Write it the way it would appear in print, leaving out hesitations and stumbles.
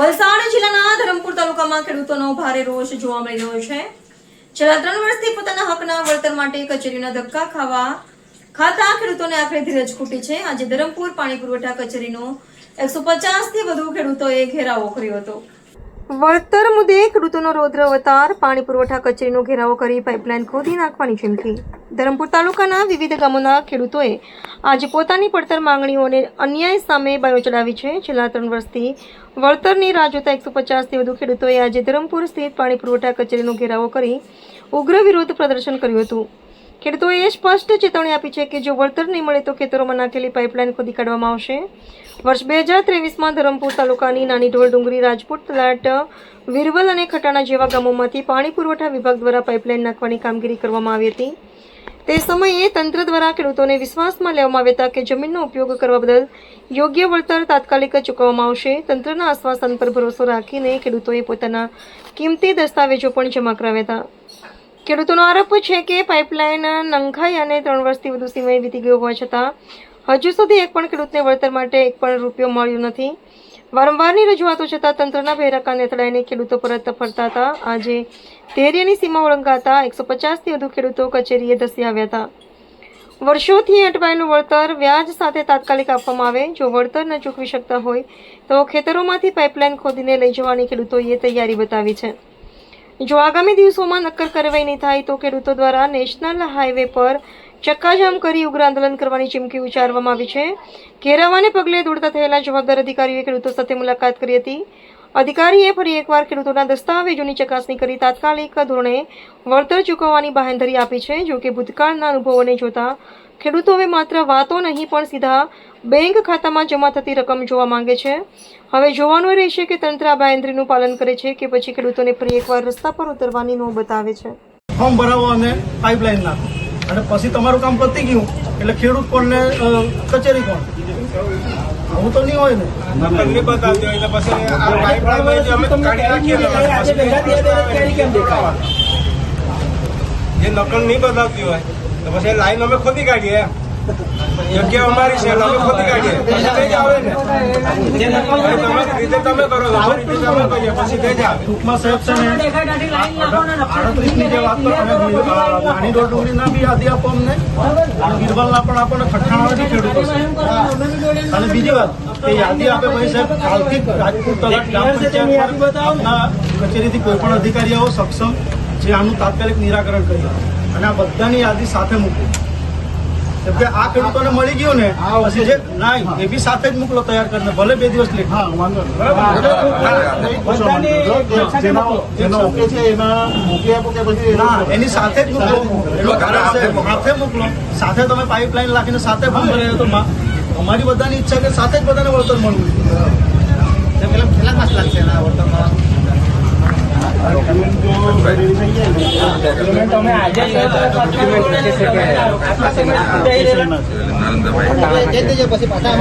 વલસાડ જિલ્લાના ધરમપુર તાલુકામાં ખેડૂતોનો ભારે રોષ જોવા મળી રહ્યો છે। છેલ્લા 3 વર્ષથી પોતાના હકના વળતર માટે કચેરીના ધક્કા ખાતા ખેડૂતોને આખરે ધીરજ ખૂટી છે। આજે ધરમપુર પાણી પુરવઠા કચેરીનો 150 થી વધુ ખેડૂતોએ ઘેરાવો કર્યો હતો। વળતર મુદ્દે ખેડૂતોનો રૌદ્ર અવતાર, પાણી પુરવઠા કચેરીનો ઘેરાવો કરી પાઇપલાઇન ખોદી નાખવાની ચીમકી। ધરમપુર તાલુકાના વિવિધ ગામોના ખેડૂતોએ આજે પોતાની પડતર માંગણીઓને અન્યાય સામે બાયો ચડાવી છે। છેલ્લા 3 વર્ષથી વળતરની રાહ જોતા 150 થી વધુ ખેડૂતોએ આજે ધરમપુર સ્થિત પાણી પુરવઠા કચેરીનો ઘેરાવો કરી ઉગ્ર વિરોધ પ્રદર્શન કર્યું હતું। ખેડૂતોએ સ્પષ્ટ ચેતવણી આપી છે કે જો વળતર નહીં મળે તો ખેતરોમાં નાખેલી પાઇપલાઇન ખોદી કાઢવામાં આવશે। વર્ષ 2023માં ધરમપુર તાલુકાની નાની ઢોલ ડુંગરી, રાજપુત તલાટ, વિરવલ અને ખટાણા જેવા ગામોમાંથી પાણી પુરવઠા વિભાગ દ્વારા પાઇપલાઇન નાખવાની કામગીરી કરવામાં આવી હતી। તે સમયે તંત્ર દ્વારા ખેડૂતોને વિશ્વાસમાં લેવામાં આવ્યા હતા કે જમીનનો ઉપયોગ કરવા બદલ યોગ્ય વળતર તાત્કાલિક ચૂકવવામાં આવશે। તંત્રના આશ્વાસન પર ભરોસો રાખીને ખેડૂતોએ પોતાના કિંમતી દસ્તાવેજો પણ જમા કરાવ્યા હતા। ખેડૂતોનો આરોપ છે કે પાઇપલાઇન નંખાઈ અને 3 વર્ષથી વધુ સમય વીતી ગયો હોવા છતાં હજુ સુધી એક પણ ખેડૂતને વળતર માટે એક પણ રૂપિયો મળ્યો નથી। વારંવારની રજૂઆતો છતાં તંત્રના બહેરાકાને અથડાઈને ખેડૂતો પરત ફરતા હતા। આજે ધૈર્યની સીમા ઓળંગાતા 150 થી વધુ ખેડૂતો કચેરીએ ધસી આવ્યા હતા। વર્ષોથી અટવાયેલું વળતર વ્યાજ સાથે તાત્કાલિક આપવામાં આવે। જો વળતર ન ચૂકવી શકતા હોય તો ખેતરોમાંથી પાઇપલાઇન ખોદીને લઈ જવાની ખેડૂતોએ તૈયારી બતાવી છે। જો આગામી દિવસોમાં નક્કર કાર્યવાહી નહીં થાય તો ખેડૂતો દ્વારા નેશનલ હાઈવે પર ચક્કાજામ કરી ઉગ્ર આંદોલન કરવાની ચીમકી ઉચ્ચારવામાં આવી છે। ઘેરાવાને પગલે દોડતા થયેલા જવાબદાર અધિકારીઓએ ખેડૂતો સાથે મુલાકાત કરી હતી। અધિકારીએ ફરી એકવાર ખેડૂતોના દસ્તાવેજોની ચકાસણી કરી તાત્કાલિક ધોરણે વળતર ચૂકવવાની બાંહેધરી આપી છે। જો કે ભૂતકાળના અનુભવોને જોતા ખેડૂતો હવે માત્ર વાતો નહીં પણ સીધા બેંક ખાતામાં જમા થતી રકમ જોવા માંગે છે। હવે જોવાનું રહેશે કે તંત્ર આ બાંહેધરીનું પાલન કરે છે કે પછી ખેડૂતોને ફરી એકવાર રસ્તા પર ઉતરવાની નોબત આવે છે। ફોર્મ ભરાવો અને પાઇપલાઇન નાખો અને પછી તમારું કામ પતી ગયું એટલે ખેડૂત કોણ ને કચેરી કોણ? આવું તો નહીં હોય ને। નકલ બતાવતી હોય એટલે પછી આ પાઇપલાઇન જે અમે કાઢી નાખીએ જે નકલ નહીં બતાવતી હોય તો પછી લાઈન અમે ખોદી કાઢીએ। જગ્યા અમારી છે અમે ખોદી કાઢીએ પછી જ આવે ને। જે નકલ તમારી રીતે તમે કરો, અમારી રીતે અમે કરીએ પછી જ આવે। ટૂંકમાં સાહેબ છે ને 38ની જે વાત કરો અને નાની ઢોલ ડુંગળીના બી યાદી આપો અમને અને બિરબલના પણ આપણને ખઠાણાથી ખેડૂતો છે। અને બીજી વાત કે યાદી આપે પછી સાહેબ હાલથી રાજપુત તલાટ ગ્રામ પંચાયતના કચેરીથી કોઈ પણ અધિકારી આવો સક્ષમ જે આનું તાત્કાલિક નિરાકરણ કરી અને આ બધાની યાદી સાથે મૂકો। કેમ કે આ ખેડૂતોને મળી ગયું ને પછી જે ના એ બી સાથે જ મોકલો તૈયાર કરીને, ભલે 2 દિવસ લેટ। એની સાથે જ મોકલો, સાથે મોકલો, સાથે તમે પાઇપલાઇન નાખીને સાથે ફોર્મ ભરાય તો અમારી બધાની ઈચ્છા કે સાથે જ બધાને વળતર મળવું જોઈએ। કેટલા માસ લાગશે એના વળતરમાં? તમે આજે પછી પાછા